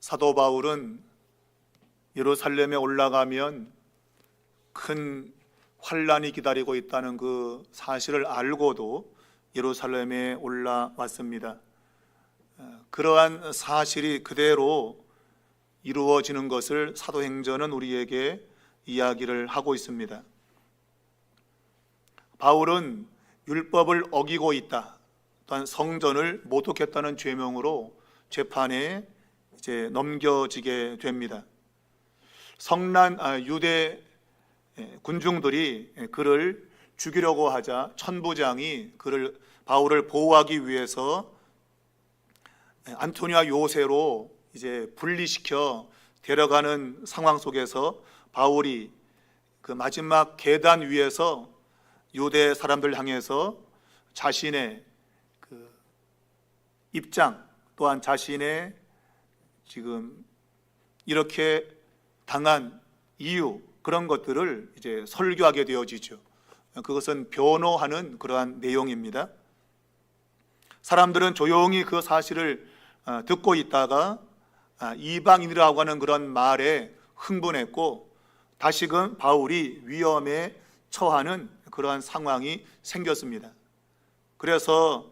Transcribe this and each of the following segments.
사도 바울은 예루살렘에 올라가면 큰 환란이 기다리고 있다는 그 사실을 알고도 예루살렘에 올라왔습니다. 그러한 사실이 그대로 이루어지는 것을 사도행전은 우리에게 이야기를 하고 있습니다. 바울은 율법을 어기고 있다, 또한 성전을 모독했다는 죄명으로 재판에 넘겨지게 됩니다. 성난 유대 군중들이 그를 죽이려고 하자 천부장이 바울을 보호하기 위해서 안토니아 요새로 분리시켜 데려가는 상황 속에서 바울이 그 마지막 계단 위에서 유대 사람들 향해서 자신의 그 입장, 또한 자신의 지금 이렇게 당한 이유, 그런 것들을 설교하게 되어지죠. 그것은 변호하는 그러한 내용입니다. 사람들은 조용히 그 사실을 듣고 있다가 이방인이라고 하는 그런 말에 흥분했고 다시금 바울이 위험에 처하는 그러한 상황이 생겼습니다. 그래서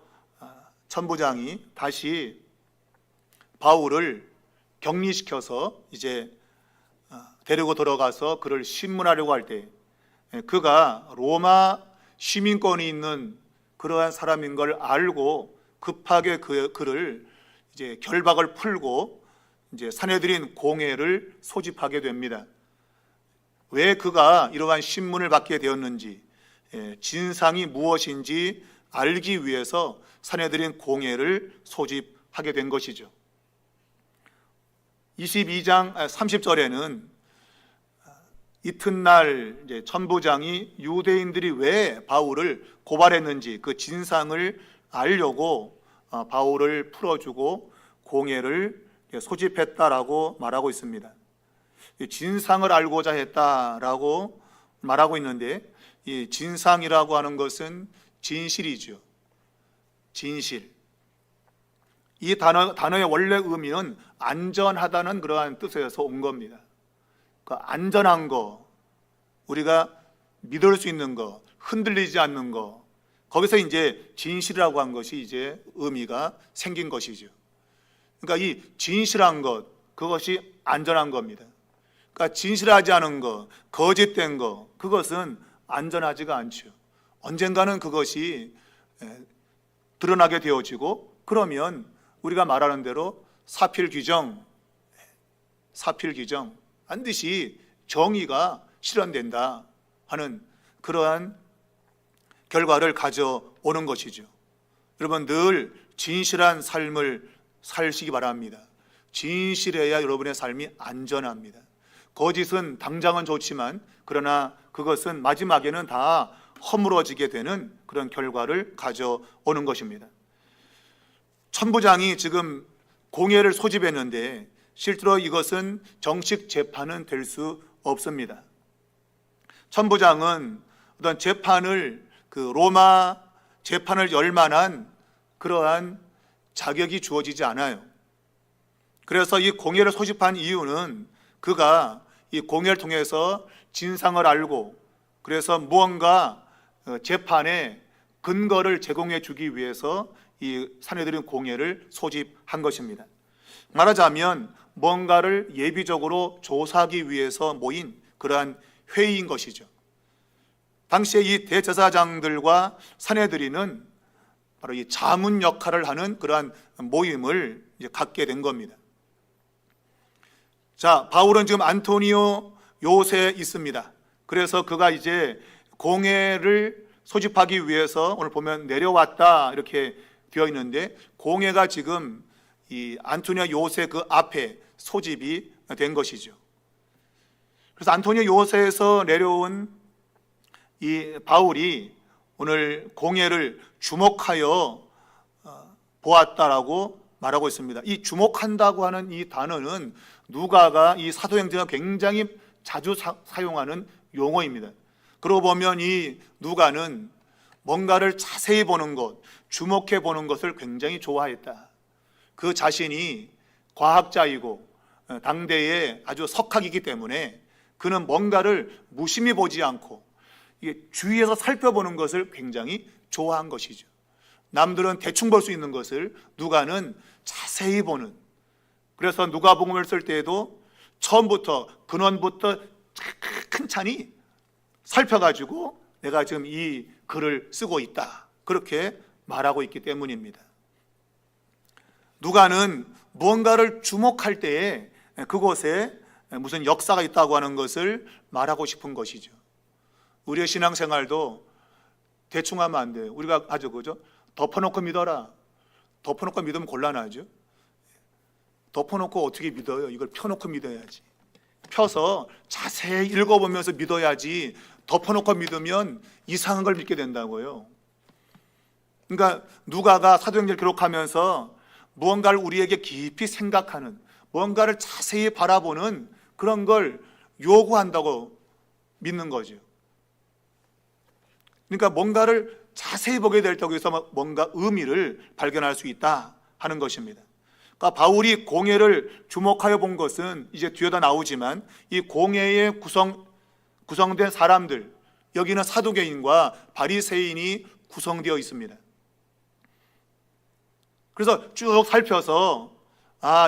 천부장이 다시 바울을 격리시켜서 데리고 들어가서 그를 신문하려고 할 때 그가 로마 시민권이 있는 그러한 사람인 걸 알고 급하게 그를 결박을 풀고 산헤드린 공회를 소집하게 됩니다. 왜 그가 이러한 신문을 받게 되었는지, 진상이 무엇인지 알기 위해서 산헤드린 공회를 소집하게 된 것이죠. 22장 30절에는 이튿날 천부장이 유대인들이 왜 바울을 고발했는지 그 진상을 알려고 바울을 풀어주고 공회를 소집했다라고 말하고 있습니다. 진상을 알고자 했다라고 말하고 있는데, 이 진상이라고 하는 것은 진실이죠. 진실. 이 단어의 원래 의미는 안전하다는 그러한 뜻에서 온 겁니다. 그 안전한 거, 우리가 믿을 수 있는 거, 흔들리지 않는 거, 거기서 진실이라고 한 것이 의미가 생긴 것이죠. 그러니까 이 진실한 것, 그것이 안전한 겁니다. 그러니까 진실하지 않은 것, 거짓된 것, 그것은 안전하지가 않죠. 언젠가는 그것이 드러나게 되어지고, 그러면 우리가 말하는 대로 사필규정, 반드시 정의가 실현된다 하는 그러한 결과를 가져오는 것이죠. 여러분, 늘 진실한 삶을 살시기 바랍니다. 진실해야 여러분의 삶이 안전합니다. 거짓은 당장은 좋지만 그러나 그것은 마지막에는 다 허물어지게 되는 그런 결과를 가져오는 것입니다. 천부장이 지금 공회를 소집했는데 실제로 이것은 정식 재판은 될 수 없습니다. 천부장은 어떤 재판을 로마 재판을 열 만한 그러한 자격이 주어지지 않아요. 그래서 이 공회를 소집한 이유는 그가 이 공회를 통해서 진상을 알고 그래서 무언가 재판에 근거를 제공해 주기 위해서 이 산헤드린 공회를 소집한 것입니다. 말하자면 뭔가를 예비적으로 조사하기 위해서 모인 그러한 회의인 것이죠. 당시에 이 대제사장들과 산헤드린은 바로 이 자문 역할을 하는 그러한 모임을 갖게 된 겁니다. 자, 바울은 지금 안토니오 요새에 있습니다. 그래서 그가 공회를 소집하기 위해서 오늘 보면 내려왔다 이렇게 되어 있는데, 공회가 지금 이 안토니오 요새 그 앞에 소집이 된 것이죠. 그래서 안토니오 요새에서 내려온 이 바울이 오늘 공회를 주목하여 보았다라고 말하고 있습니다. 이 주목한다고 하는 이 단어는 누가가 이 사도행전에 굉장히 자주 사용하는 용어입니다. 그러고 보면 이 누가는 뭔가를 자세히 보는 것, 주목해 보는 것을 굉장히 좋아했다. 그 자신이 과학자이고 당대의 아주 석학이기 때문에 그는 뭔가를 무심히 보지 않고 이게 주위에서 살펴보는 것을 굉장히 좋아한 것이죠. 남들은 대충 볼 수 있는 것을 누가는 자세히 보는, 그래서 누가복음을 쓸 때에도 처음부터 근원부터 찬찬히 살펴가지고 내가 지금 이 글을 쓰고 있다, 그렇게 말하고 있기 때문입니다. 누가는 무언가를 주목할 때에 그곳에 무슨 역사가 있다고 하는 것을 말하고 싶은 것이죠. 우리의 신앙생활도 대충 하면 안 돼요. 우리가 아주 그죠? 덮어놓고 믿어라. 덮어놓고 믿으면 곤란하죠. 덮어놓고 어떻게 믿어요? 이걸 펴놓고 믿어야지. 펴서 자세히 읽어보면서 믿어야지. 덮어놓고 믿으면 이상한 걸 믿게 된다고요. 그러니까 누가가 사도행전을 기록하면서 무언가를 우리에게 깊이 생각하는, 무언가를 자세히 바라보는 그런 걸 요구한다고 믿는 거죠. 그러니까 뭔가를 자세히 보게 될 때고 해서 뭔가 의미를 발견할 수 있다 하는 것입니다. 그러니까 바울이 공회를 주목하여 본 것은 이제 뒤에다 나오지만 이 공회에 구성된 사람들, 여기는 사두개인과 바리새인이 구성되어 있습니다. 그래서 쭉 살펴서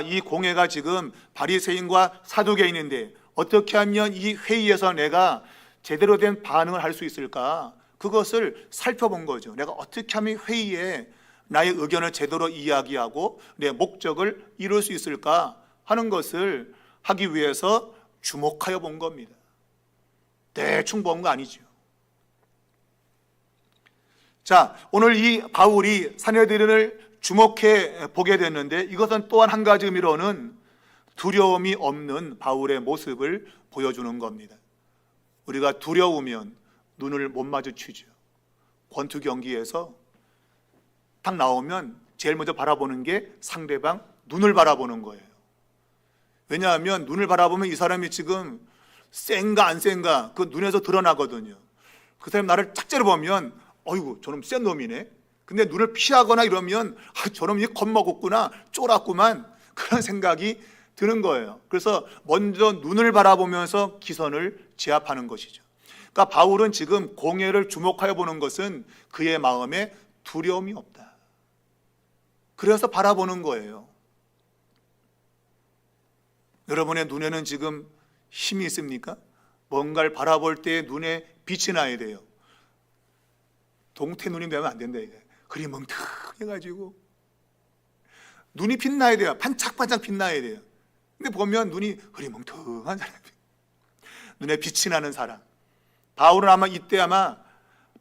이 공회가 지금 바리새인과 사두개인인데 어떻게 하면 이 회의에서 내가 제대로 된 반응을 할 수 있을까? 그것을 살펴본 거죠. 내가 어떻게 하면 회의에 나의 의견을 제대로 이야기하고 내 목적을 이룰 수 있을까 하는 것을 하기 위해서 주목하여 본 겁니다. 대충 본 거 아니죠. 자, 오늘 이 바울이 산헤드린을 주목해 보게 됐는데 이것은 또한 한 가지 의미로는 두려움이 없는 바울의 모습을 보여주는 겁니다. 우리가 두려우면 눈을 못 마주치죠. 권투 경기에서 딱 나오면 제일 먼저 바라보는 게 상대방 눈을 바라보는 거예요. 왜냐하면 눈을 바라보면 이 사람이 지금 센가 안 센가 그 눈에서 드러나거든요. 그 사람이 나를 짝 째려보면 어이구 저놈 센 놈이네. 근데 눈을 피하거나 이러면 저놈이 겁먹었구나, 쫄았구만, 그런 생각이 드는 거예요. 그래서 먼저 눈을 바라보면서 기선을 제압하는 것이죠. 그러니까 바울은 지금 공회를 주목하여 보는 것은 그의 마음에 두려움이 없다. 그래서 바라보는 거예요. 여러분의 눈에는 지금 힘이 있습니까? 뭔가를 바라볼 때 눈에 빛이 나야 돼요. 동태 눈이 되면 안 된다 이게. 그리 멍텅해가지고 눈이 빛나야 돼요. 반짝반짝 빛나야 돼요. 근데 보면 눈이 흐리멍텅한 사람이, 눈에 빛이 나는 사람. 바울은 아마 이때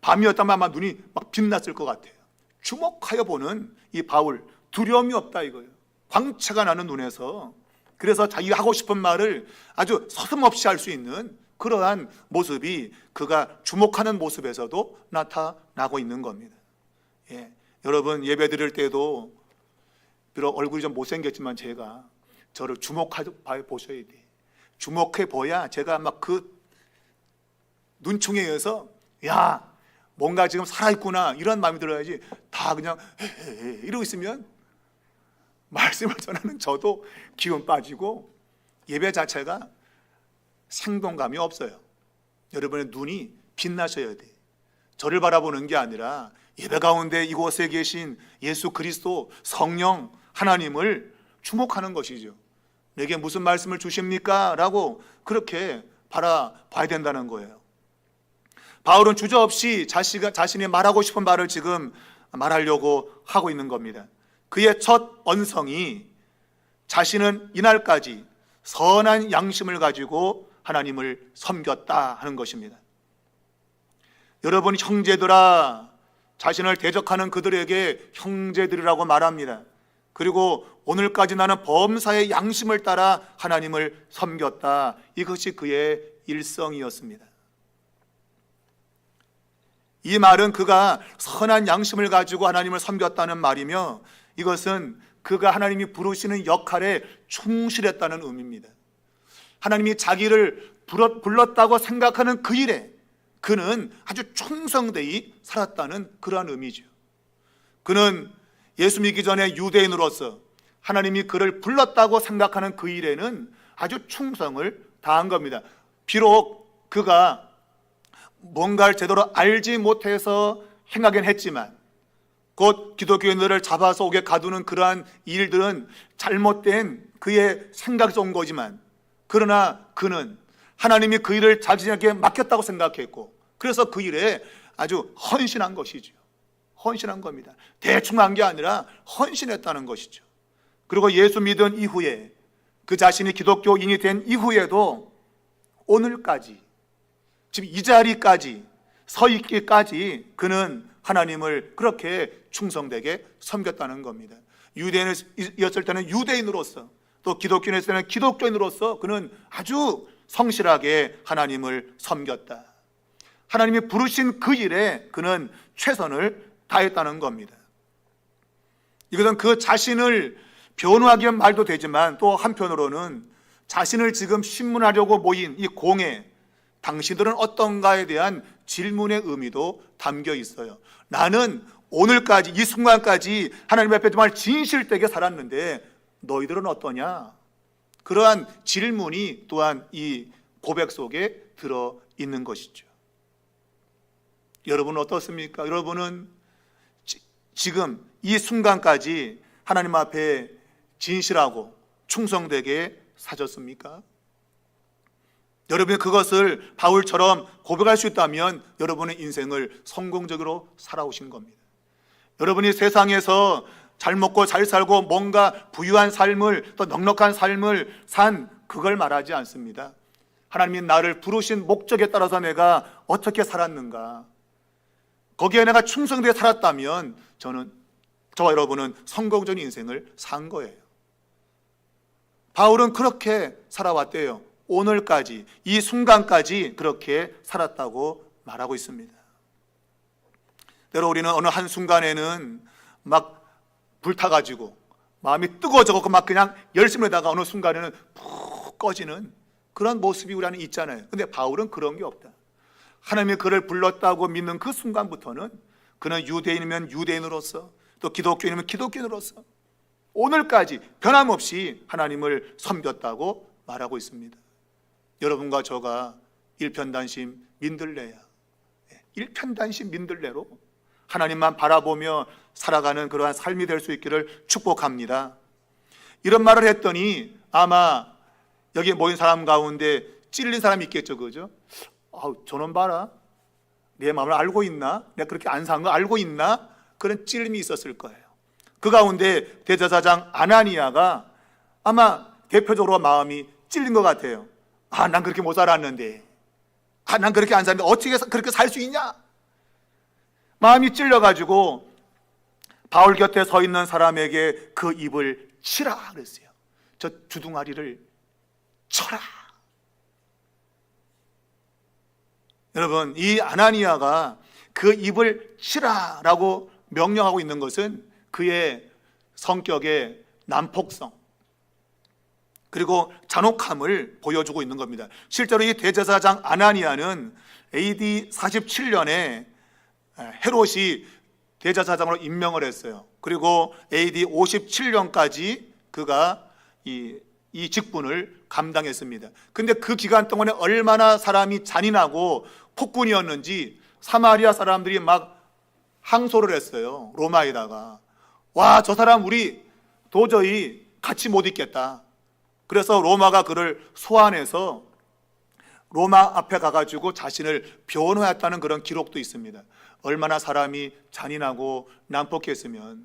밤이었다면 아마 눈이 막 빛났을 것 같아요. 주목하여 보는 이 바울, 두려움이 없다 이거예요. 광채가 나는 눈에서. 그래서 자기가 하고 싶은 말을 아주 서슴없이 할 수 있는 그러한 모습이 그가 주목하는 모습에서도 나타나고 있는 겁니다. 예, 여러분 예배 드릴 때도 비록 얼굴이 좀 못생겼지만 제가 저를 주목해 보셔야 돼. 주목해 보야 제가 막 그 눈총에 의해서 야 뭔가 지금 살아있구나 이런 마음이 들어야지. 다 그냥 이러고 있으면 말씀을 전하는 저도 기운 빠지고 예배 자체가 생동감이 없어요. 여러분의 눈이 빛나셔야 돼. 저를 바라보는 게 아니라 예배 가운데 이곳에 계신 예수 그리스도 성령 하나님을 주목하는 것이죠. 내게 무슨 말씀을 주십니까? 라고 그렇게 바라봐야 된다는 거예요. 바울은 주저없이 자신이 말하고 싶은 말을 지금 말하려고 하고 있는 겁니다. 그의 첫 언성이 자신은 이날까지 선한 양심을 가지고 하나님을 섬겼다 하는 것입니다. 여러분 형제들아, 자신을 대적하는 그들에게 형제들이라고 말합니다. 그리고 오늘까지 나는 범사의 양심을 따라 하나님을 섬겼다. 이것이 그의 일성이었습니다. 이 말은 그가 선한 양심을 가지고 하나님을 섬겼다는 말이며 이것은 그가 하나님이 부르시는 역할에 충실했다는 의미입니다. 하나님이 자기를 불렀다고 생각하는 그 일에 그는 아주 충성되이 살았다는 그러한 의미죠. 그는 예수 믿기 전에 유대인으로서 하나님이 그를 불렀다고 생각하는 그 일에는 아주 충성을 다한 겁니다. 비록 그가 뭔가를 제대로 알지 못해서 행하긴 했지만, 곧 기독교인들을 잡아서 옥에 가두는 그러한 일들은 잘못된 그의 생각에서 온 거지만, 그러나 그는 하나님이 그 일을 자신에게 맡겼다고 생각했고, 그래서 그 일에 아주 헌신한 것이죠. 헌신한 겁니다. 대충 한 게 아니라 헌신했다는 것이죠. 그리고 예수 믿은 이후에, 그 자신이 기독교인이 된 이후에도 오늘까지, 지금 이 자리까지 서 있기까지 그는 하나님을 그렇게 충성되게 섬겼다는 겁니다. 유대인이었을 때는 유대인으로서, 또 기독교인이었을 때는 기독교인으로서 그는 아주 성실하게 하나님을 섬겼다. 하나님이 부르신 그 일에 그는 최선을 다했다는 겁니다. 이것은 그 자신을 변호하기엔 말도 되지만, 또 한편으로는 자신을 지금 신문하려고 모인 이 공회, 당신들은 어떤가에 대한 질문의 의미도 담겨 있어요. 나는 오늘까지, 이 순간까지 하나님 앞에 정말 진실되게 살았는데 너희들은 어떠냐? 그러한 질문이 또한 이 고백 속에 들어 있는 것이죠. 여러분은 어떻습니까? 여러분은 지금 이 순간까지 하나님 앞에 진실하고 충성되게 사셨습니까? 여러분이 그것을 바울처럼 고백할 수 있다면 여러분의 인생을 성공적으로 살아오신 겁니다. 여러분이 세상에서 잘 먹고 잘 살고 뭔가 부유한 삶을, 또 넉넉한 삶을 산, 그걸 말하지 않습니다. 하나님이 나를 부르신 목적에 따라서 내가 어떻게 살았는가, 거기에 내가 충성되게 살았다면 저와 여러분은 성공적인 인생을 산 거예요. 바울은 그렇게 살아왔대요. 오늘까지, 이 순간까지 그렇게 살았다고 말하고 있습니다. 때로 우리는 어느 한순간에는 막 불타가지고 마음이 뜨거워져서 막 그냥 열심히 하다가 어느 순간에는 푹 꺼지는 그런 모습이 우리 안에 있잖아요. 근데 바울은 그런 게 없다. 하나님이 그를 불렀다고 믿는 그 순간부터는 그는 유대인이면 유대인으로서, 또 기독교인이면 기독교인으로서 오늘까지 변함없이 하나님을 섬겼다고 말하고 있습니다. 여러분과 저가 일편단심 민들레야, 일편단심 민들레로 하나님만 바라보며 살아가는 그러한 삶이 될 수 있기를 축복합니다. 이런 말을 했더니 아마 여기 모인 사람 가운데 찔린 사람이 있겠죠, 그죠? 저놈 봐라, 내 마음을 알고 있나? 내가 그렇게 안 산 거 알고 있나? 그런 찔림이 있었을 거예요. 그 가운데 대제사장 아나니아가 아마 대표적으로 마음이 찔린 것 같아요. 난 그렇게 못 살았는데, 난 그렇게 안 살았는데 어떻게 그렇게 살 수 있냐? 마음이 찔려가지고 바울 곁에 서 있는 사람에게 그 입을 치라 그랬어요. 저 주둥아리를 쳐라. 여러분, 이 아나니아가 그 입을 치라라고 명령하고 있는 것은 그의 성격의 난폭성, 그리고 잔혹함을 보여주고 있는 겁니다. 실제로 이 대제사장 아나니아는 AD 47년에 헤롯이 대제사장으로 임명을 했어요. 그리고 AD 57년까지 그가 이 직분을 감당했습니다. 근데 그 기간 동안에 얼마나 사람이 잔인하고 폭군이었는지 사마리아 사람들이 막 항소를 했어요. 로마에다가. 와, 저 사람 우리 도저히 같이 못 있겠다. 그래서 로마가 그를 소환해서 로마 앞에 가가지고 자신을 변호했다는 그런 기록도 있습니다. 얼마나 사람이 잔인하고 난폭했으면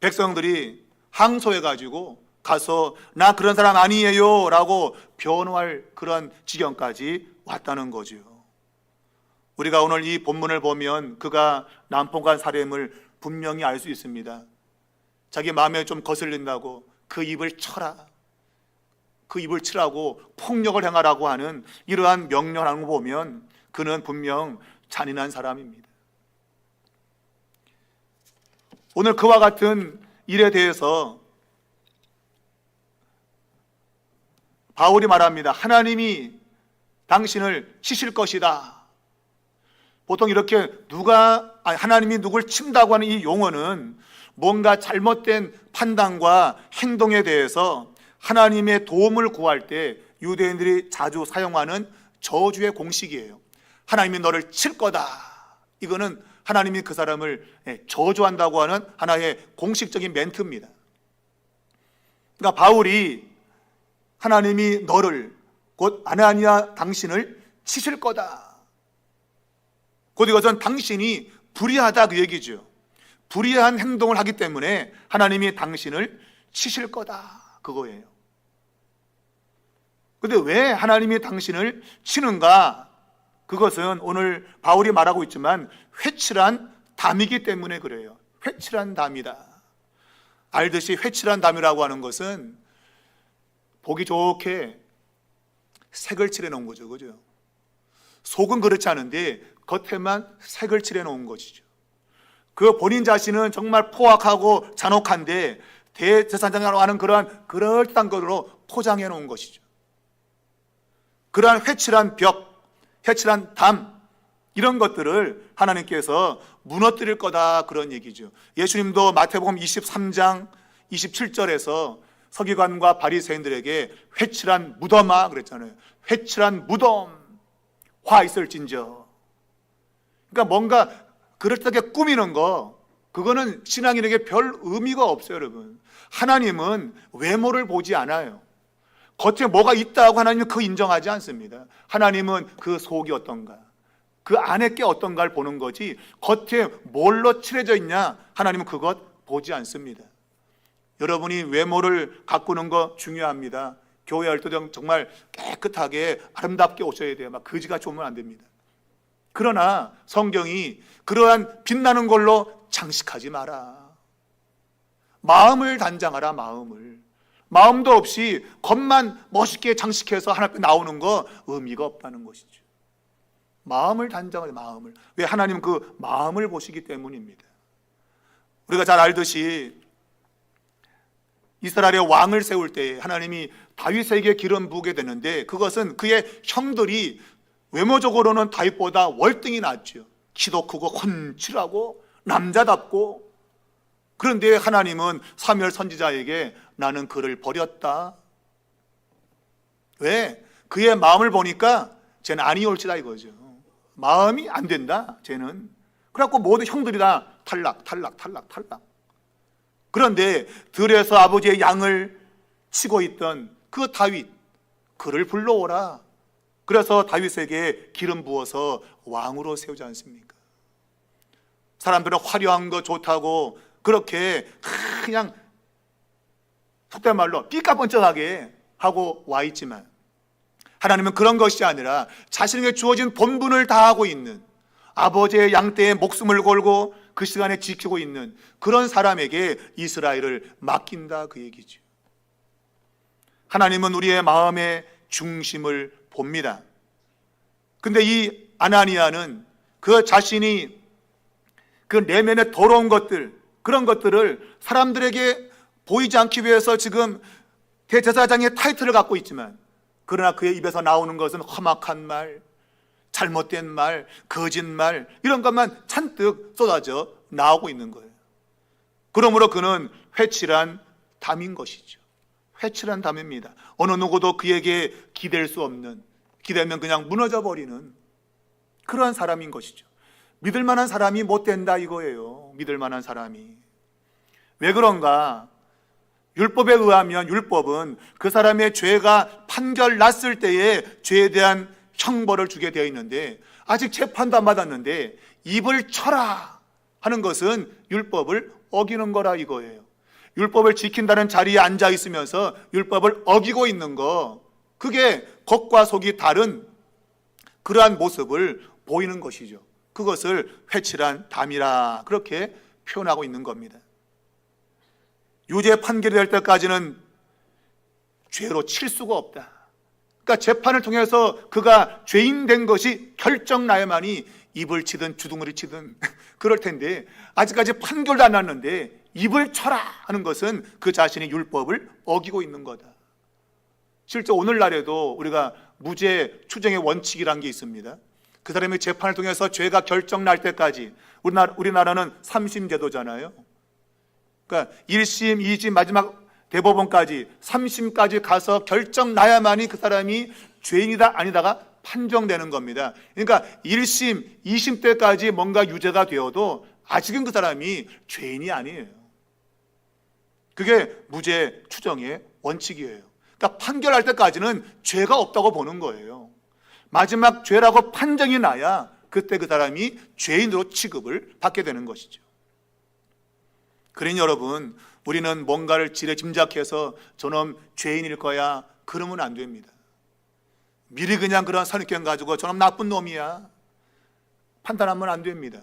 백성들이 항소해가지고 가서 나 그런 사람 아니에요 라고 변호할 그런 지경까지 왔다는 거죠. 우리가 오늘 이 본문을 보면 그가 난폭한 사람을 분명히 알 수 있습니다. 자기 마음에 좀 거슬린다고 그 입을 쳐라, 그 입을 치라고 폭력을 행하라고 하는 이러한 명령하는 거 보면 그는 분명 잔인한 사람입니다. 오늘 그와 같은 일에 대해서 바울이 말합니다. 하나님이 당신을 치실 것이다. 보통 이렇게 하나님이 누굴 친다고 하는 이 용어는 뭔가 잘못된 판단과 행동에 대해서 하나님의 도움을 구할 때 유대인들이 자주 사용하는 저주의 공식이에요. 하나님이 너를 칠 거다. 이거는 하나님이 그 사람을 저주한다고 하는 하나의 공식적인 멘트입니다. 그러니까 바울이 하나님이 너를, 곧 아나니아 당신을 치실 거다. 곧 이것은 당신이 불의하다 그 얘기죠. 불의한 행동을 하기 때문에 하나님이 당신을 치실 거다 그거예요. 그런데 왜 하나님이 당신을 치는가? 그것은 오늘 바울이 말하고 있지만 회칠한 담이기 때문에 그래요. 회칠한 담이다. 알듯이 회칠한 담이라고 하는 것은 보기 좋게 색을 칠해 놓은 거죠. 그죠? 속은 그렇지 않은데 겉에만 색을 칠해 놓은 것이죠. 그 본인 자신은 정말 포악하고 잔혹한데 대제사장이라고 하는 그러한 그럴듯한 것으로 포장해 놓은 것이죠. 그러한 회칠한 벽, 회칠한 담, 이런 것들을 하나님께서 무너뜨릴 거다 그런 얘기죠. 예수님도 마태복음 23장 27절에서 서기관과 바리새인들에게 회칠한 무덤아 그랬잖아요. 회칠한 무덤 화 있을진저. 그러니까 뭔가 그럴듯하게 꾸미는 거, 그거는 신앙인에게 별 의미가 없어요. 여러분, 하나님은 외모를 보지 않아요. 겉에 뭐가 있다고 하나님은 그거 인정하지 않습니다. 하나님은 그 속이 어떤가, 그 안에 게 어떤가를 보는 거지 겉에 뭘로 칠해져 있냐 하나님은 그것 보지 않습니다. 여러분이 외모를 가꾸는 거 중요합니다. 교회 할 때 정말 깨끗하게 아름답게 오셔야 돼요. 막 거지같이 오면 안 됩니다. 그러나 성경이 그러한 빛나는 걸로 장식하지 마라. 마음을 단장하라. 마음도 없이 겉만 멋있게 장식해서 하나님 앞에 나오는 거 의미가 없다는 것이죠. 마음을 단장하라. 마음을. 왜? 하나님은 그 마음을 보시기 때문입니다. 우리가 잘 알듯이 이스라엘의 왕을 세울 때 하나님이 다윗에게 기름 부게 되는데 그것은 그의 형들이 외모적으로는 다윗보다 월등히 낫죠. 키도 크고 훤칠하고 남자답고. 그런데 하나님은 사무엘 선지자에게 나는 그를 버렸다. 왜? 그의 마음을 보니까 쟤는 아니 올지다 이거죠. 마음이 안 된다 쟤는. 그래갖고 모든 형들이 다 탈락. 그런데 들에서 아버지의 양을 치고 있던 그 다윗, 그를 불러오라. 그래서 다윗에게 기름 부어서 왕으로 세우지 않습니까? 사람들은 화려한 거 좋다고 그렇게 그냥 속된 말로 삐까번쩍하게 하고 와 있지만 하나님은 그런 것이 아니라 자신에게 주어진 본분을 다하고 있는, 아버지의 양떼에 목숨을 걸고 그 시간에 지키고 있는 그런 사람에게 이스라엘을 맡긴다 그 얘기죠. 하나님은 우리의 마음의 중심을 봅니다. 근데 이 아나니아는 그 자신이 그 내면의 더러운 것들, 그런 것들을 사람들에게 보이지 않기 위해서 지금 대제사장의 타이틀을 갖고 있지만, 그러나 그의 입에서 나오는 것은 험악한 말, 잘못된 말, 거짓말, 이런 것만 잔뜩 쏟아져 나오고 있는 거예요. 그러므로 그는 회칠한 담인 것이죠. 회칠한 담입니다. 어느 누구도 그에게 기댈 수 없는, 기대면 그냥 무너져 버리는 그러한 사람인 것이죠. 믿을 만한 사람이 못 된다 이거예요. 믿을 만한 사람이. 왜 그런가? 율법에 의하면 율법은 그 사람의 죄가 판결 났을 때에 죄에 대한 형벌을 주게 되어 있는데, 아직 재판도 안 받았는데 입을 쳐라 하는 것은 율법을 어기는 거라 이거예요. 율법을 지킨다는 자리에 앉아 있으면서 율법을 어기고 있는 거, 그게 겉과 속이 다른 그러한 모습을 보이는 것이죠. 그것을 회칠한 담이라 그렇게 표현하고 있는 겁니다. 유죄 판결이 될 때까지는 죄로 칠 수가 없다. 그러니까 재판을 통해서 그가 죄인 된 것이 결정나야만이 입을 치든 주둥이를 치든 그럴 텐데, 아직까지 판결도 안 났는데 입을 쳐라 하는 것은 그 자신이 율법을 어기고 있는 거다. 실제 오늘날에도 우리가 무죄 추정의 원칙이라는 게 있습니다. 그 사람의 재판을 통해서 죄가 결정날 때까지, 우리나라는 3심 제도잖아요. 그러니까 1심, 2심, 마지막 대법원까지 3심까지 가서 결정 나야만이 그 사람이 죄인이다 아니다가 판정되는 겁니다. 그러니까 1심, 2심 때까지 뭔가 유죄가 되어도 아직은 그 사람이 죄인이 아니에요. 그게 무죄 추정의 원칙이에요. 그러니까 판결할 때까지는 죄가 없다고 보는 거예요. 마지막 죄라고 판정이 나야 그때 그 사람이 죄인으로 취급을 받게 되는 것이죠. 그러니 여러분, 우리는 뭔가를 지레 짐작해서 저놈 죄인일 거야 그러면 안 됩니다. 미리 그냥 그런 선입견 가지고 저놈 나쁜 놈이야 판단하면 안 됩니다.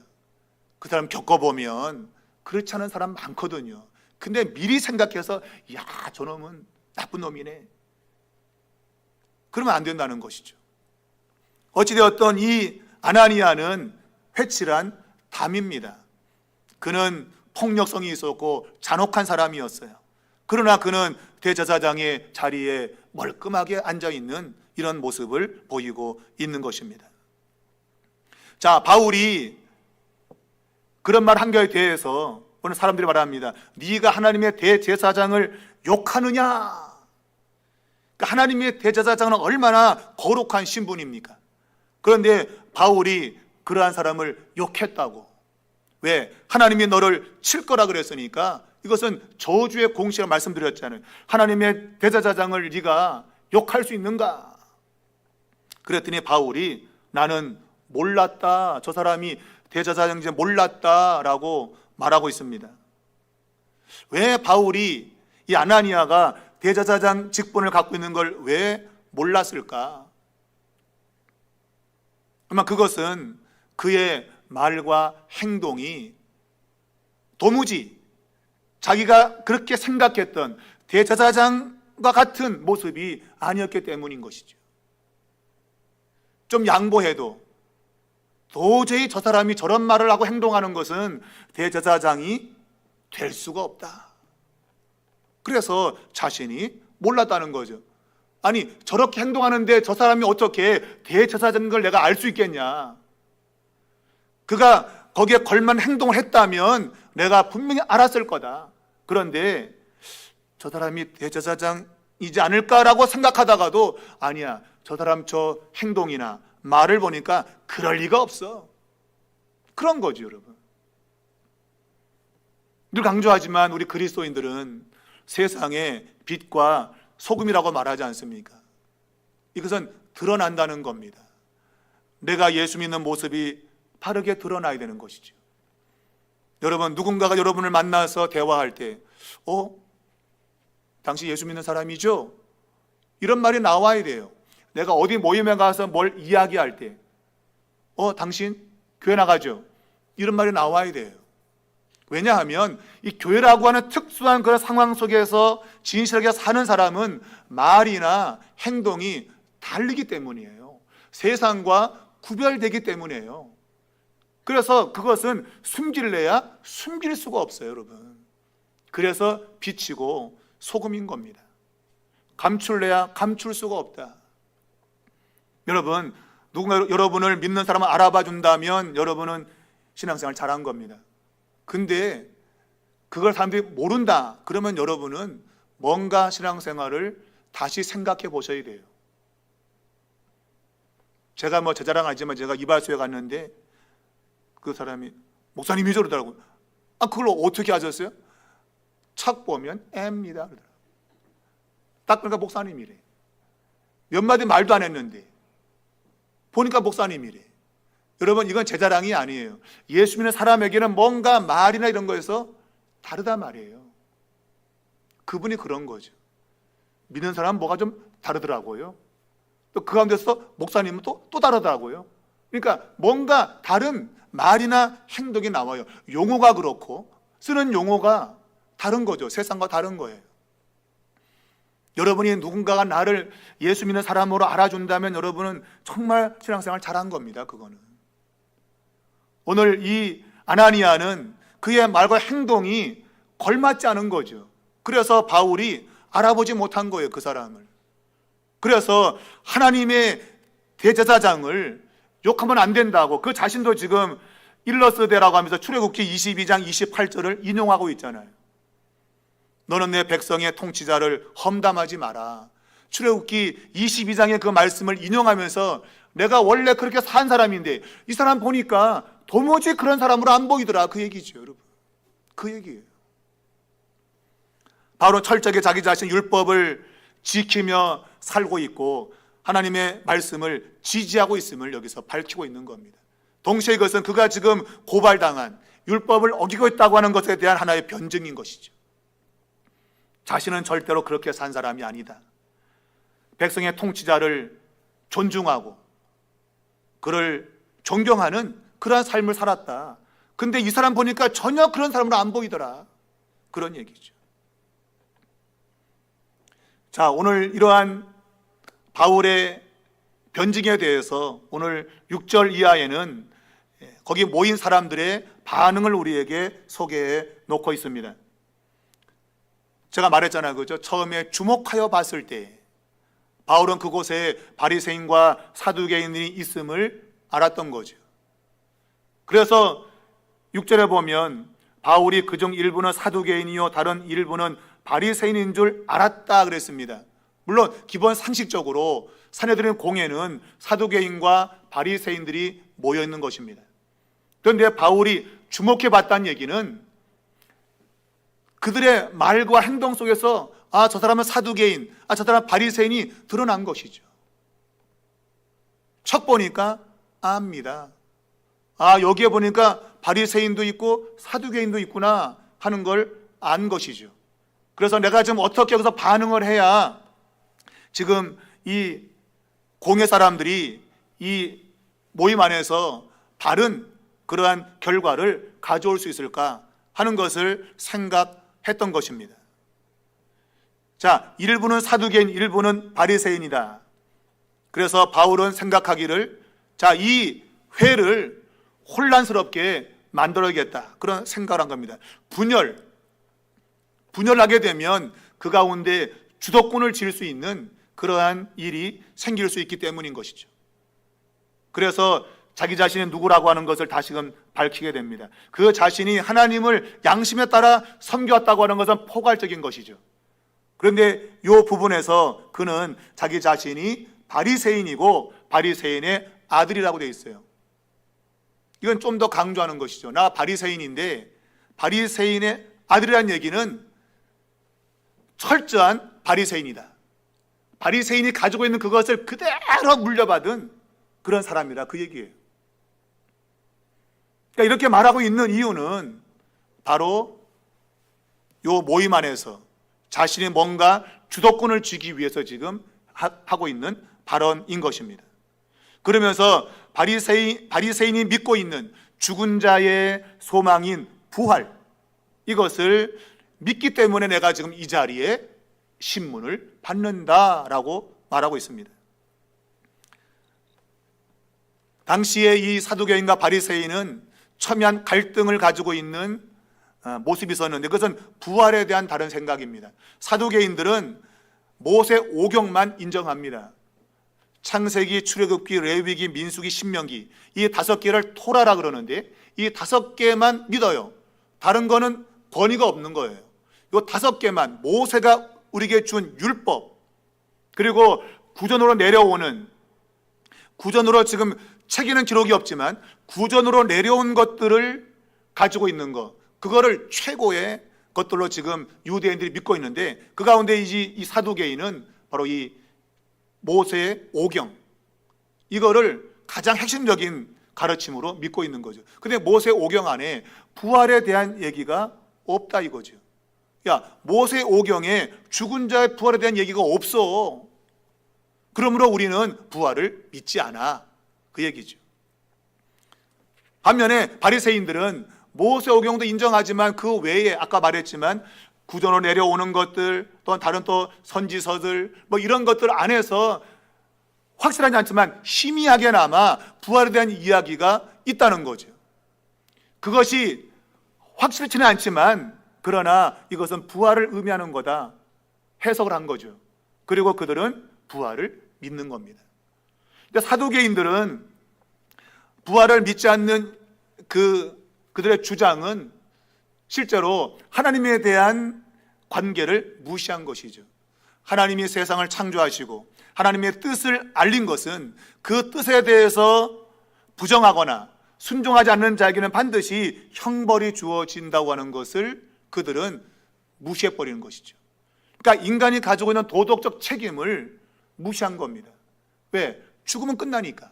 그 사람 겪어보면 그렇지 않은 사람 많거든요. 근데 미리 생각해서 야 저놈은 나쁜 놈이네 그러면 안 된다는 것이죠. 어찌되었던 이 아나니아는 회칠한 담입니다. 그는 폭력성이 있었고 잔혹한 사람이었어요. 그러나 그는 대제사장의 자리에 멀끔하게 앉아있는 이런 모습을 보이고 있는 것입니다. 자, 바울이 그런 말 한 거에 대해서 오늘 사람들이 말합니다. 네가 하나님의 대제사장을 욕하느냐? 그러니까 하나님의 대제사장은 얼마나 거룩한 신분입니까? 그런데 바울이 그러한 사람을 욕했다고. 왜? 하나님이 너를 칠 거라 그랬으니까. 이것은 저주의 공시라고 말씀드렸잖아요. 하나님의 대제사장을 네가 욕할 수 있는가? 그랬더니 바울이 나는 몰랐다. 저 사람이 대제사장인지 몰랐다라고 말하고 있습니다. 왜 바울이 이 아나니아가 대제사장 직분을 갖고 있는 걸 왜 몰랐을까? 아마 그것은 그의 말과 행동이 도무지 자기가 그렇게 생각했던 대제사장과 같은 모습이 아니었기 때문인 것이죠. 좀 양보해도 도저히 저 사람이 저런 말을 하고 행동하는 것은 대제사장이 될 수가 없다. 그래서 자신이 몰랐다는 거죠. 아니 저렇게 행동하는데 저 사람이 어떻게 대제사장인 걸 내가 알 수 있겠냐. 그가 거기에 걸만 행동을 했다면 내가 분명히 알았을 거다. 그런데 저 사람이 대제사장이지 않을까라고 생각하다가도 아니야. 저 사람 저 행동이나 말을 보니까 그럴 리가 없어. 그런 거죠, 여러분. 늘 강조하지만 우리 그리스도인들은 세상의 빛과 소금이라고 말하지 않습니까? 이것은 드러난다는 겁니다. 내가 예수 믿는 모습이 바르게 드러나야 되는 것이죠. 여러분, 누군가가 여러분을 만나서 대화할 때 당신 예수 믿는 사람이죠? 이런 말이 나와야 돼요. 내가 어디 모임에 가서 뭘 이야기할 때 당신 교회 나가죠? 이런 말이 나와야 돼요. 왜냐하면 이 교회라고 하는 특수한 그런 상황 속에서 진실하게 사는 사람은 말이나 행동이 다르기 때문이에요. 세상과 구별되기 때문이에요. 그래서 그것은 숨길래야 숨길 수가 없어요, 여러분. 그래서 빛이고 소금인 겁니다. 감출래야 감출 수가 없다. 여러분, 누군가 여러분을 믿는 사람을 알아봐 준다면 여러분은 신앙생활 잘한 겁니다. 근데 그걸 사람들이 모른다. 그러면 여러분은 뭔가 신앙생활을 다시 생각해 보셔야 돼요. 제가 제 자랑 아니지만 제가 이발소에 갔는데 그 사람이 목사님이 저러더라고요. 그걸 어떻게 아셨어요? 책 보면 M입니다. 딱 그러니까 목사님이래. 몇 마디 말도 안 했는데 보니까 목사님이래. 여러분, 이건 제 자랑이 아니에요. 예수 믿는 사람에게는 뭔가 말이나 이런 거에서 다르다 말이에요. 그분이 그런 거죠. 믿는 사람은 뭐가 좀 다르더라고요. 또 그 가운데서 목사님은 또 다르더라고요. 그러니까 뭔가 다른 말이나 행동이 나와요. 용어가 그렇고 쓰는 용어가 다른 거죠. 세상과 다른 거예요. 여러분이 누군가가 나를 예수 믿는 사람으로 알아준다면 여러분은 정말 신앙생활 잘한 겁니다. 그거는. 오늘 이 아나니아는 그의 말과 행동이 걸맞지 않은 거죠. 그래서 바울이 알아보지 못한 거예요, 그 사람을. 그래서 하나님의 대제사장을 욕하면 안 된다고 그 자신도 지금 일러스대라고 하면서 출애굽기 22장 28절을 인용하고 있잖아요. 너는 내 백성의 통치자를 험담하지 마라. 출애굽기 22장의 그 말씀을 인용하면서 내가 원래 그렇게 산 사람인데 이 사람 보니까 도무지 그런 사람으로 안 보이더라, 그 얘기죠, 여러분. 그 얘기예요. 바로 철저하게 자기 자신 율법을 지키며 살고 있고 하나님의 말씀을 지지하고 있음을 여기서 밝히고 있는 겁니다. 동시에 이것은 그가 지금 고발당한 율법을 어기고 있다고 하는 것에 대한 하나의 변증인 것이죠. 자신은 절대로 그렇게 산 사람이 아니다. 백성의 통치자를 존중하고 그를 존경하는 그러한 삶을 살았다. 근데 이 사람 보니까 전혀 그런 사람으로 안 보이더라. 그런 얘기죠. 자, 오늘 이러한 바울의 변증에 대해서 오늘 6절 이하에는 거기 모인 사람들의 반응을 우리에게 소개해 놓고 있습니다. 제가 말했잖아요, 그죠? 처음에 주목하여 봤을 때 바울은 그곳에 바리새인과 사두개인이 있음을 알았던 거죠. 그래서 6절에 보면 바울이 그중 일부는 사두개인이요 다른 일부는 바리새인인 줄 알았다 그랬습니다. 물론 기본 상식적으로 산헤드린 공회는 사두개인과 바리새인들이 모여 있는 것입니다. 그런데 바울이 주목해 봤다는 얘기는 그들의 말과 행동 속에서 아, 저 사람은 사두개인, 아, 저 사람은 바리새인이 드러난 것이죠. 척 보니까 압니다. 아, 여기에 보니까 바리새인도 있고 사두개인도 있구나 하는 걸 안 것이죠. 그래서 내가 지금 어떻게 여기서 반응을 해야 지금 이 공회 사람들이 이 모임 안에서 바른 그러한 결과를 가져올 수 있을까 하는 것을 생각했던 것입니다. 자, 일부는 사두개인, 일부는 바리새인이다. 그래서 바울은 생각하기를 자, 이 회를 혼란스럽게 만들어야겠다. 그런 생각을 한 겁니다. 분열하게 되면 그 가운데 주도권을 쥘 수 있는 그러한 일이 생길 수 있기 때문인 것이죠. 그래서 자기 자신이 누구라고 하는 것을 다시금 밝히게 됩니다. 그 자신이 하나님을 양심에 따라 섬겨왔다고 하는 것은 포괄적인 것이죠. 그런데 이 부분에서 그는 자기 자신이 바리새인이고 바리새인의 아들이라고 되어 있어요. 이건 좀 더 강조하는 것이죠. 나 바리새인인데 바리새인의 아들이라는 얘기는 철저한 바리새인이다. 바리새인이 가지고 있는 그것을 그대로 물려받은 그런 사람이라 그 얘기예요. 그러니까 이렇게 말하고 있는 이유는 바로 이 모임 안에서 자신이 뭔가 주도권을 쥐기 위해서 지금 하고 있는 발언인 것입니다. 그러면서 바리새인이 믿고 있는 죽은 자의 소망인 부활, 이것을 믿기 때문에 내가 지금 이 자리에 신문을 받는다라고 말하고 있습니다. 당시에 이 사두개인과 바리새인은 첨예한 갈등을 가지고 있는 모습이 있었는데 그것은 부활에 대한 다른 생각입니다. 사두개인들은 모세 오경만 인정합니다. 창세기, 출애굽기, 레위기, 민수기, 신명기 이 5개를 토라라 그러는데 이 5개만 믿어요. 다른 거는 권위가 없는 거예요. 이 5개만 모세가 우리에게 준 율법, 그리고 구전으로 내려오는, 구전으로 지금 책에는 기록이 없지만 구전으로 내려온 것들을 가지고 있는 것, 그거를 최고의 것들로 지금 유대인들이 믿고 있는데 그 가운데 이 사두개인은 바로 이 모세의 오경, 이거를 가장 핵심적인 가르침으로 믿고 있는 거죠. 근데 모세 오경 안에 부활에 대한 얘기가 없다 이거죠. 야, 모세 오경에 죽은 자의 부활에 대한 얘기가 없어. 그러므로 우리는 부활을 믿지 않아. 그 얘기죠. 반면에 바리새인들은 모세 오경도 인정하지만 그 외에 아까 말했지만 구전으로 내려오는 것들, 또 다른 또 선지서들 뭐 이런 것들 안에서 확실하지 않지만 희미하게나마 부활에 대한 이야기가 있다는 거죠. 그것이 확실치는 않지만 그러나 이것은 부활을 의미하는 거다 해석을 한 거죠. 그리고 그들은 부활을 믿는 겁니다. 근데 사두개인들은 부활을 믿지 않는 그들의 주장은 실제로 하나님에 대한 관계를 무시한 것이죠. 하나님이 세상을 창조하시고 하나님의 뜻을 알린 것은 그 뜻에 대해서 부정하거나 순종하지 않는 자에게는 반드시 형벌이 주어진다고 하는 것을 그들은 무시해버리는 것이죠. 그러니까 인간이 가지고 있는 도덕적 책임을 무시한 겁니다. 왜? 죽으면 끝나니까.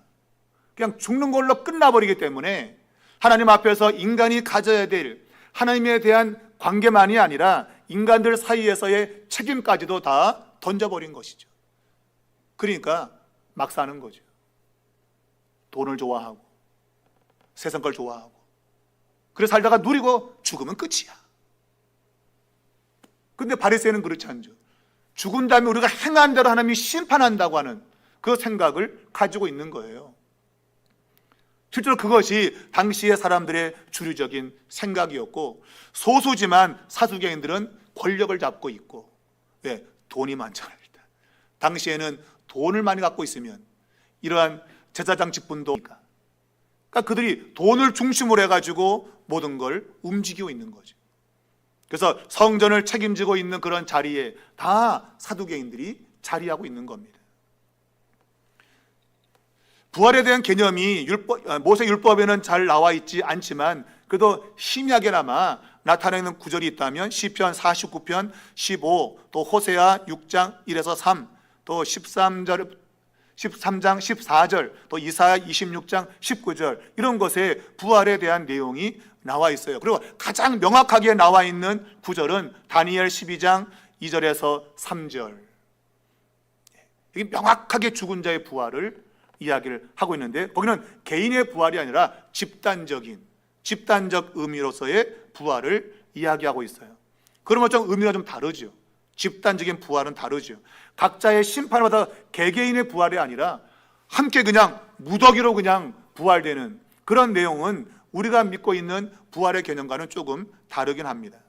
그냥 죽는 걸로 끝나버리기 때문에 하나님 앞에서 인간이 가져야 될 하나님에 대한 관계만이 아니라 인간들 사이에서의 책임까지도 다 던져버린 것이죠. 그러니까 막 사는 거죠. 돈을 좋아하고 세상 걸 좋아하고 그래 살다가 누리고 죽으면 끝이야. 근데 바리새인은 그렇지 않죠. 죽은 다음에 우리가 행한 대로 하나님이 심판한다고 하는 그 생각을 가지고 있는 거예요. 실제로 그것이 당시의 사람들의 주류적인 생각이었고, 소수지만 사두개인들은 권력을 잡고 있고, 왜? 돈이 많잖아요. 일단 당시에는 돈을 많이 갖고 있으면 이러한 제사장 직분도, 그러니까 그들이 돈을 중심으로 해가지고 모든 걸 움직이고 있는 거죠. 그래서 성전을 책임지고 있는 그런 자리에 다 사두개인들이 자리하고 있는 겁니다. 부활에 대한 개념이 모세 율법에는 잘 나와 있지 않지만 그래도 희미하게나마 나타내는 구절이 있다면 시편 49편 15, 또 호세아 6장 1에서 3, 또 13장 14절, 또 이사야 26장 19절, 이런 것에 부활에 대한 내용이 나와 있어요. 그리고 가장 명확하게 나와 있는 구절은 다니엘 12장 2절에서 3절. 이게 명확하게 죽은 자의 부활을 이야기를 하고 있는데, 거기는 개인의 부활이 아니라 집단적 의미로서의 부활을 이야기하고 있어요. 그러면 좀 의미가 좀 다르죠. 집단적인 부활은 다르죠. 각자의 심판을 받아 개개인의 부활이 아니라 함께 그냥 무더기로 그냥 부활되는 그런 내용은 우리가 믿고 있는 부활의 개념과는 조금 다르긴 합니다.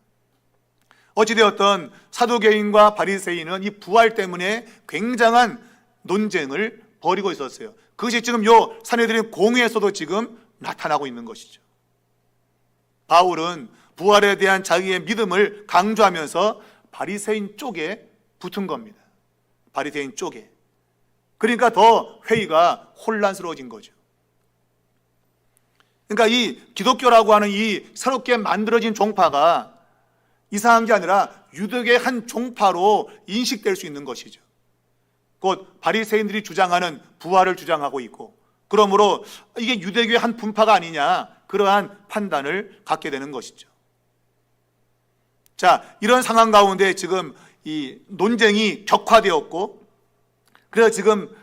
어찌되었던 사두개인과 바리새인은 이 부활 때문에 굉장한 논쟁을 벌이고 있었어요. 그것이 지금 요 사내들인 공회에서도 지금 나타나고 있는 것이죠. 바울은 부활에 대한 자기의 믿음을 강조하면서 바리새인 쪽에 붙은 겁니다. 바리새인 쪽에. 그러니까 더 회의가 혼란스러워진 거죠. 그러니까 이 기독교라고 하는 이 새롭게 만들어진 종파가 이상한 게 아니라 유대교의 한 종파로 인식될 수 있는 것이죠. 곧 바리새인들이 주장하는 부활을 주장하고 있고, 그러므로 이게 유대교의 한 분파가 아니냐, 그러한 판단을 갖게 되는 것이죠. 자, 이런 상황 가운데 지금 이 논쟁이 격화되었고, 그래서 지금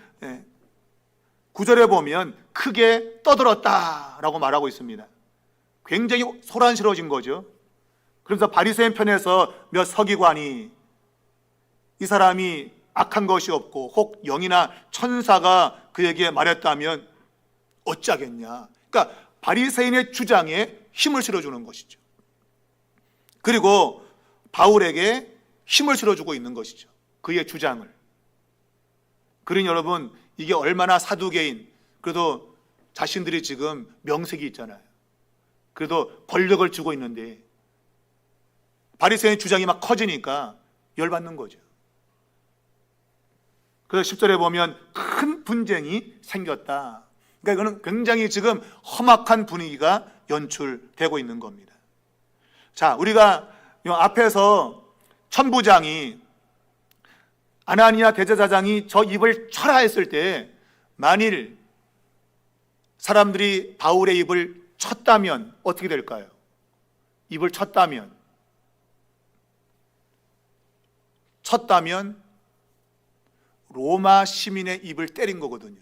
9절에 보면 크게 떠들었다라고 말하고 있습니다. 굉장히 소란스러워진 거죠. 그래서 바리새인 편에서 몇 서기관이 이 사람이 악한 것이 없고 혹 영이나 천사가 그에게 말했다면 어쩌겠냐. 그러니까 바리새인의 주장에 힘을 실어주는 것이죠. 그리고 바울에게 힘을 실어주고 있는 것이죠. 그의 주장을. 그러니 여러분, 이게 얼마나 사두개인, 그래도 자신들이 지금 명색이 있잖아요. 그래도 권력을 쥐고 있는데 바리새인 주장이 막 커지니까 열받는 거죠. 그래서 10절에 보면 큰 분쟁이 생겼다. 그러니까 이거는 굉장히 지금 험악한 분위기가 연출되고 있는 겁니다. 자, 우리가 앞에서 천부장이 아나니아 대제사장이 저 입을 쳐라 했을 때 만일 사람들이 바울의 입을 쳤다면 어떻게 될까요? 입을 쳤다면 로마 시민의 입을 때린 거거든요.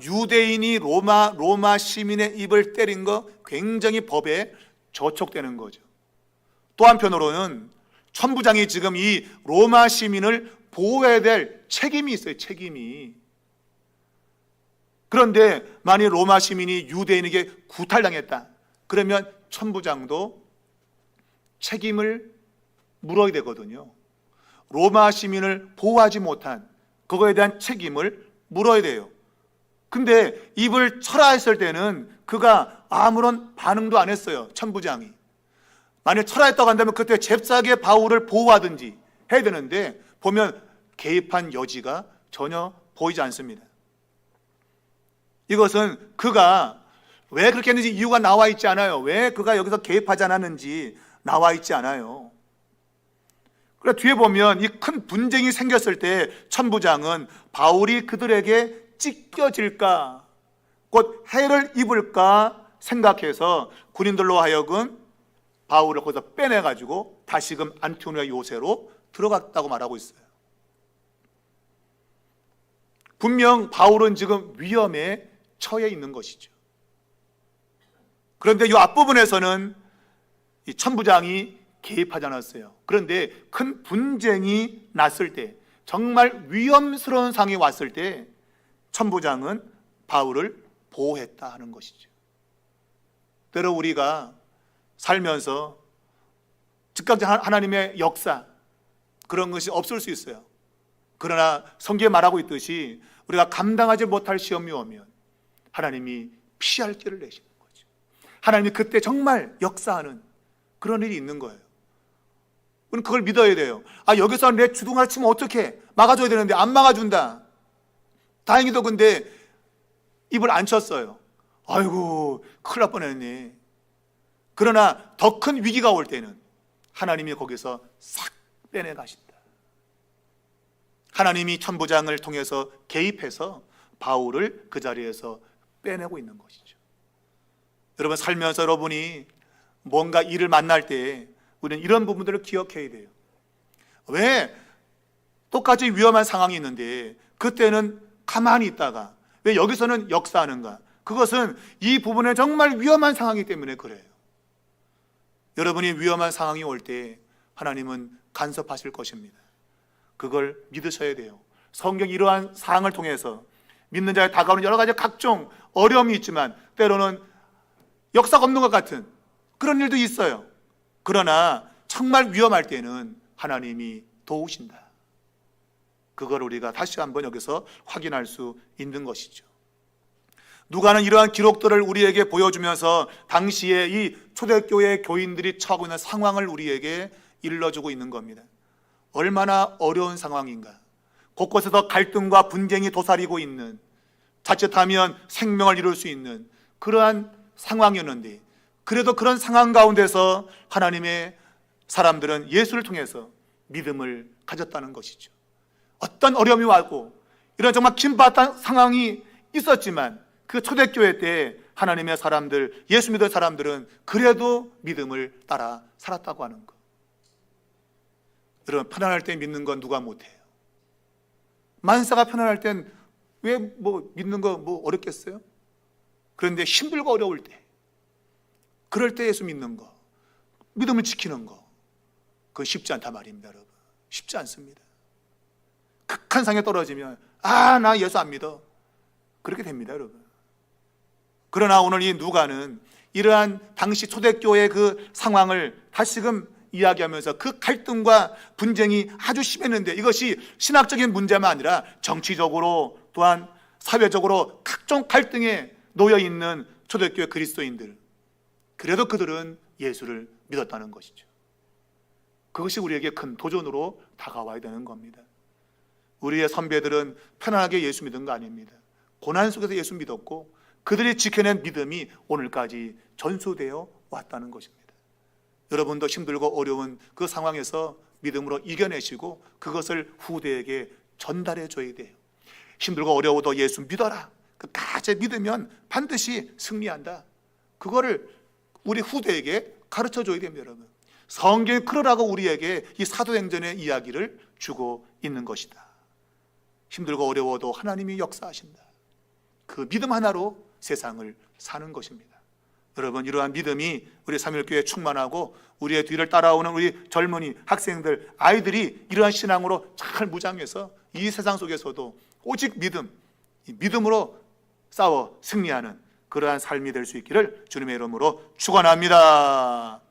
유대인이 로마 시민의 입을 때린 거 굉장히 법에 저촉되는 거죠. 또 한편으로는 천부장이 지금 이 로마 시민을 보호해야 될 책임이 있어요. 책임이. 그런데 만일 로마 시민이 유대인에게 구탈당했다, 그러면 천부장도 책임을 물어야 되거든요. 로마 시민을 보호하지 못한 그거에 대한 책임을 물어야 돼요. 근데 입을 쳐라 했을 때는 그가 아무런 반응도 안 했어요. 천부장이. 만약 철화했다고 한다면 그때 잽싸게 바울을 보호하든지 해야 되는데 보면 개입한 여지가 전혀 보이지 않습니다. 이것은 그가 왜 그렇게 했는지 이유가 나와 있지 않아요. 왜 그가 여기서 개입하지 않았는지 나와 있지 않아요. 그래 뒤에 보면 이 큰 분쟁이 생겼을 때 천부장은 바울이 그들에게 찢겨질까 곧 해를 입을까 생각해서 군인들로 하여금 바울을 거기서 빼내가지고 다시금 안티오니아 요새로 들어갔다고 말하고 있어요. 분명 바울은 지금 위험에 처해 있는 것이죠. 그런데 이 앞부분에서는 이 천부장이 개입하지 않았어요. 그런데 큰 분쟁이 났을 때, 정말 위험스러운 상황이 왔을 때 천부장은 바울을 보호했다 하는 것이죠. 때로 우리가 살면서 즉각 하나님의 역사 그런 것이 없을 수 있어요. 그러나 성경에 말하고 있듯이 우리가 감당하지 못할 시험이 오면 하나님이 피할 길을 내시는 거죠. 하나님이 그때 정말 역사하는 그런 일이 있는 거예요. 우리는 그걸 믿어야 돼요. 여기서 내 주둥아리 치면 어떡해? 막아줘야 되는데 안 막아준다. 다행히도 근데 입을 안 쳤어요. 아이고 큰일 날 뻔했네. 그러나 더 큰 위기가 올 때는 하나님이 거기서 싹 빼내가신다. 하나님이 천부장을 통해서 개입해서 바울을 그 자리에서 빼내고 있는 것이죠. 여러분 살면서 여러분이 뭔가 일을 만날 때 우리는 이런 부분들을 기억해야 돼요. 왜 똑같이 위험한 상황이 있는데 그때는 가만히 있다가 왜 여기서는 역사하는가? 그것은 이 부분에 정말 위험한 상황이기 때문에 그래요. 여러분이 위험한 상황이 올 때 하나님은 간섭하실 것입니다. 그걸 믿으셔야 돼요. 성경 이러한 사항을 통해서 믿는 자에 다가오는 여러 가지 각종 어려움이 있지만 때로는 역사가 없는 것 같은 그런 일도 있어요. 그러나 정말 위험할 때는 하나님이 도우신다. 그걸 우리가 다시 한번 여기서 확인할 수 있는 것이죠. 누가는 이러한 기록들을 우리에게 보여주면서 당시에 이 초대교회 교인들이 처하고 있는 상황을 우리에게 일러주고 있는 겁니다. 얼마나 어려운 상황인가. 곳곳에서 갈등과 분쟁이 도사리고 있는, 자칫하면 생명을 잃을 수 있는 그러한 상황이었는데 그래도 그런 상황 가운데서 하나님의 사람들은 예수를 통해서 믿음을 가졌다는 것이죠. 어떤 어려움이 왔고 이런 정말 긴박한 상황이 있었지만 그 초대교회 때 하나님의 사람들, 예수 믿은 사람들은 그래도 믿음을 따라 살았다고 하는 것. 여러분 편안할 때 믿는 건 누가 못해요? 만사가 편안할 땐 왜 믿는 거 어렵겠어요? 그런데 힘들고 어려울 때, 그럴 때 예수 믿는 거, 믿음을 지키는 거, 그건 쉽지 않단 말입니다. 여러분 쉽지 않습니다. 극한 상에 떨어지면 나 예수 안 믿어, 그렇게 됩니다. 여러분. 그러나 오늘 이 누가는 이러한 당시 초대교회의 그 상황을 다시금 이야기하면서 그 갈등과 분쟁이 아주 심했는데 이것이 신학적인 문제만 아니라 정치적으로 또한 사회적으로 각종 갈등에 놓여있는 초대교회 그리스도인들, 그래도 그들은 예수를 믿었다는 것이죠. 그것이 우리에게 큰 도전으로 다가와야 되는 겁니다. 우리의 선배들은 편안하게 예수 믿은 거 아닙니다. 고난 속에서 예수 믿었고 그들이 지켜낸 믿음이 오늘까지 전수되어 왔다는 것입니다. 여러분도 힘들고 어려운 그 상황에서 믿음으로 이겨내시고 그것을 후대에게 전달해 줘야 돼요. 힘들고 어려워도 예수 믿어라. 끝까지 믿으면 반드시 승리한다. 그거를 우리 후대에게 가르쳐 줘야 됩니다. 여러분. 성경에 그러라고 우리에게 이 사도행전의 이야기를 주고 있는 것이다. 힘들고 어려워도 하나님이 역사하신다. 그 믿음 하나로 세상을 사는 것입니다. 여러분 이러한 믿음이 우리 삼일교회에 충만하고 우리의 뒤를 따라오는 우리 젊은이, 학생들, 아이들이 이러한 신앙으로 잘 무장해서 이 세상 속에서도 오직 믿음으로 싸워 승리하는 그러한 삶이 될 수 있기를 주님의 이름으로 축원합니다.